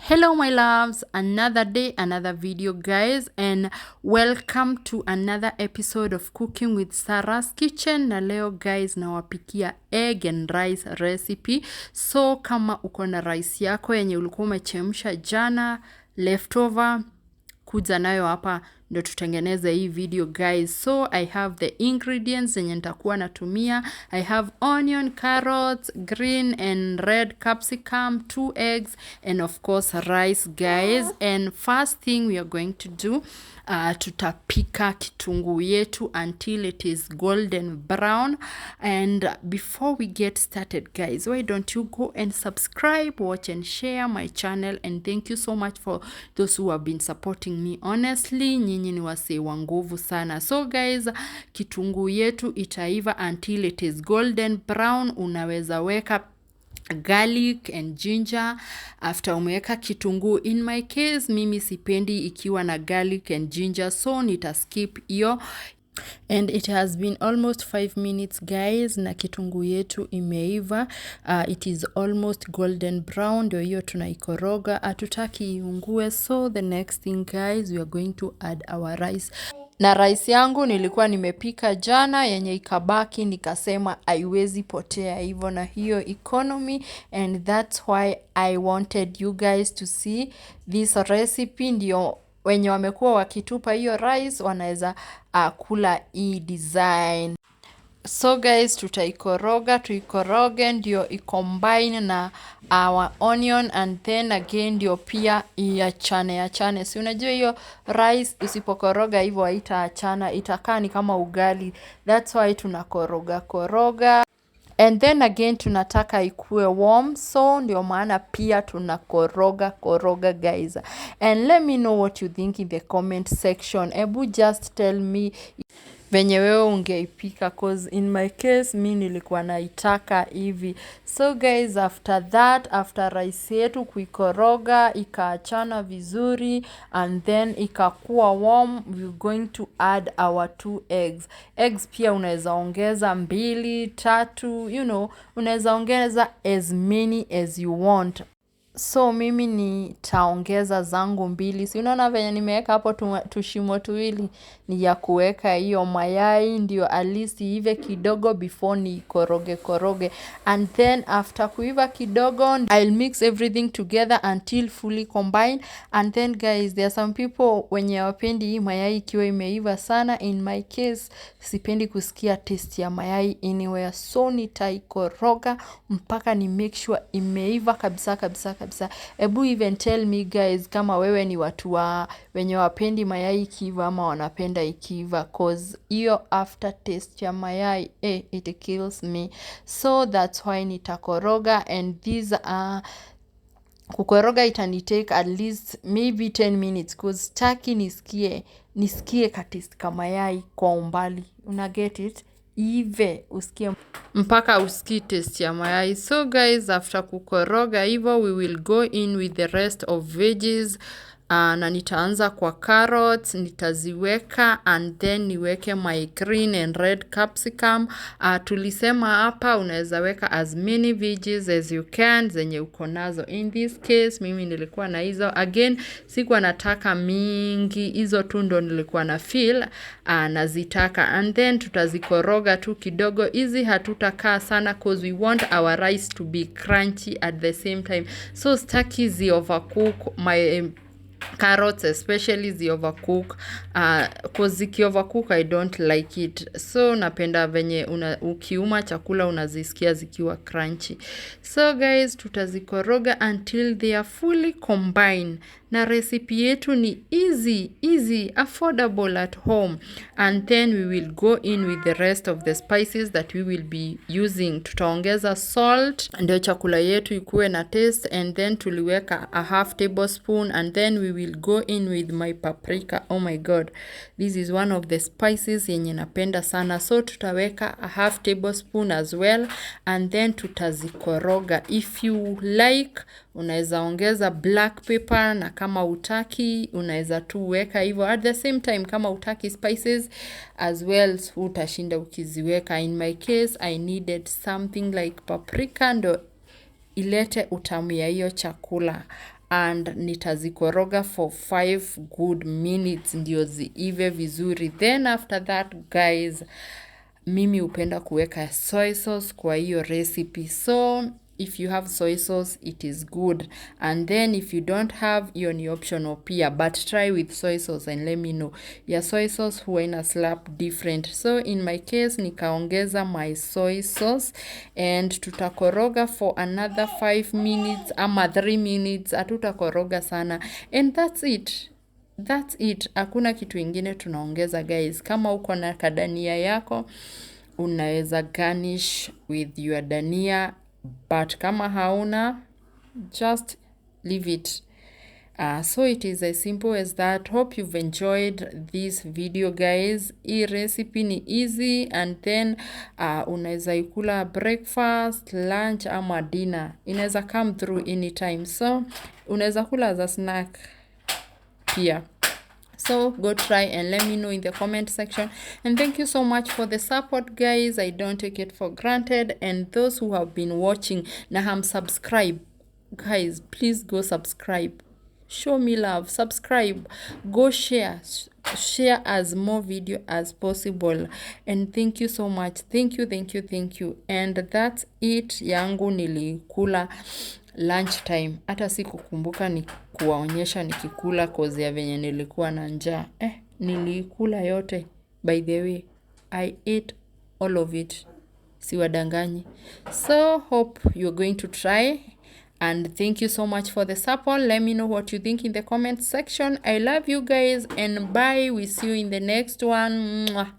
Hello my loves, another day, another video guys, and welcome to another episode of Cooking with Sarah's Kitchen. Na leo guys nawapikia egg and rice recipe. So kama uko na rice yako yenye ulikuwa umechemsha jana leftover, kuja nayo hapa ndo tutengeneze hii video guys. So I have the ingredients zenye nitakuwa natumia. I have onion, carrots, green and red capsicum, 2 eggs, and of course rice guys. And first thing we are going to do, tutapika kitunguu yetu until it is golden brown. And before we get started guys, why don't you go and subscribe, watch and share my channel, and thank you so much for those who have been supporting me. Honestly, nyinyi ni wasee wa nguvu sana. So guys, kitunguu yetu itaiva until it is golden brown. Unaweza weka garlic and ginger after umeweka kitunguu. In my case, mimi sipendi ikiwa na garlic and ginger, so nitaskip hiyo. And it has been almost 5 minutes guys, na kitunguu yetu imeiva. It is almost golden brown, ndio hiyo tunaikoroga. Hatutaki iungue. So the next thing guys, we are going to add our rice. Na rice yangu nilikuwa nimepika jana yenye ikabaki, nikasema haiwezi potea hivyo na hiyo economy, and that's why I wanted you guys to see this recipe. Ndio wenye wamekuwa wakitupa hiyo rice wanaweza kula hii design. So guys, tuikoroge ndio i-combine na our onion, and then again ndio pia iachane. Si unajua hiyo rice usipokoroga hivyo haitaachana, itakaa ni kama ugali. That's why tunakoroga. And then again tunataka ikue warm, so ndio maana pia tunakoroga guys. And let me know what you think in the comment section. Ebu just tell me venye wewe ungeipika, cause in my case mi nilikuwa naitaka hivi. So guys, after that, after rice yetu kuikoroga ikaachana vizuri and then ikakuwa warm, we're going to add our 2 eggs. Eggs pia unaweza ongeza 2, 3, you know, unaweza ongeza as many as you want. So mimi nitaongeza zangu 2. Si unaona venye nimeweka hapo tushimo tuwili ni ya kuweka hiyo mayai ndio at least iive kidogo before ni koroge. And then after kuiva kidogo, I'll mix everything together until fully combined. And then guys, there are some people wenye wapendi hii mayai ikiwa imeiva sana. In my case, sipendi kusikia taste ya mayai anywhere. So nitaikoroga mpaka ni make sure imeiva kabisa. Ebu even tell me guys kama wewe ni watu wenye wapendi mayai ikiiva ama wanapenda ikiiva, cause hiyo after taste ya mayai it kills me. So that's why nitakoroga, and these kukoroga itanitake at least maybe 10 minutes, cause sitaki nisikie katist kama mayai kwa umbali. Una get it? Ive usikie mpaka usikie taste ya mayai. So guys, after kukoroga hivyo, we will go in with the rest of veggies. Na nitaanza kwa carrots, nitaziweka, and then niweke my green and red capsicum. Tulisema hapa unaweza weka as many veggies as you can zenye uko nazo. In this case mimi nilikuwa na hizo. Again, sikuwa nataka mingi, hizo tu ndo nilikuwa na feel nazitaka. And then tutazikoroga tu kidogo. Hizi hatutakaa sana cause we want our rice to be crunchy at the same time. So sitaki zi overcook my carrots, especially the overcook, cause ziki overcook I don't like it. So napenda venye ukiuma chakula unazisikia zikiwa crunchy. So guys, tutazikoroga until they are fully combined. Na recipe yetu ni easy, affordable at home. And then we will go in with the rest of the spices that we will be using. Tutaongeza salt ndio chakula yetu ikuwe na taste, and then tuliweka a half tablespoon, and then we will go in with my paprika. Oh my god, this is one of the spices yenye napenda sana. So tutaweka a half tablespoon as well, and then tutazikoroga. If you like, unaweza ongeza black pepper, na kama utaki unaweza tu weka hivyo. At the same time, kama utaki spices as well, utashinda ukiziweka. In my case, I needed something like paprika ndo ilete utamu ya hiyo chakula. and nitazikoroga for 5 good minutes ndio ziive vizuri. Then after that guys, mimi hupenda kuweka soy sauce kwa hiyo recipe. So if you have soy sauce, it is good. And then if you don't have, hiyo ni optional pia, but try with soy sauce and let me know. Ya soy sauce huwa ina slap different. So in my case, nikaongeza my soy sauce and tutakoroga for another 5 minutes ama 3 minutes. Hatutakoroga sana. And that's it. That's it. Hakuna kitu ingine tunaongeza guys. Kama uko na kadania yako, unaweza garnish with your dania, but kama hauna, just leave it. So it is as simple as that. Hope you've enjoyed this video guys. Hii recipe ni easy, and then unaweza ikula breakfast, lunch ama dinner. Inaweza come through anytime. So unaweza kula as a snack pia. So go try and let me know in the comment section. And thank you so much for the support guys. I don't take it for granted. And those who have been watching na subscribe, guys, please go subscribe. Show me love. Subscribe. Go share as more video as possible. And thank you so much. Thank you. And that's it. Yangu nilikula lunchtime. Hata sikukumbuka ni kuwaonyesha nikikula kozi ya venye nilikuwa na njaa. Nilikula yote. By the way, I ate all of it. Siwadanganyi. So hope you're going to try. And thank you so much for the support. Let me know what you think in the comment section. I love you guys, and bye. We see you in the next one. Mwah.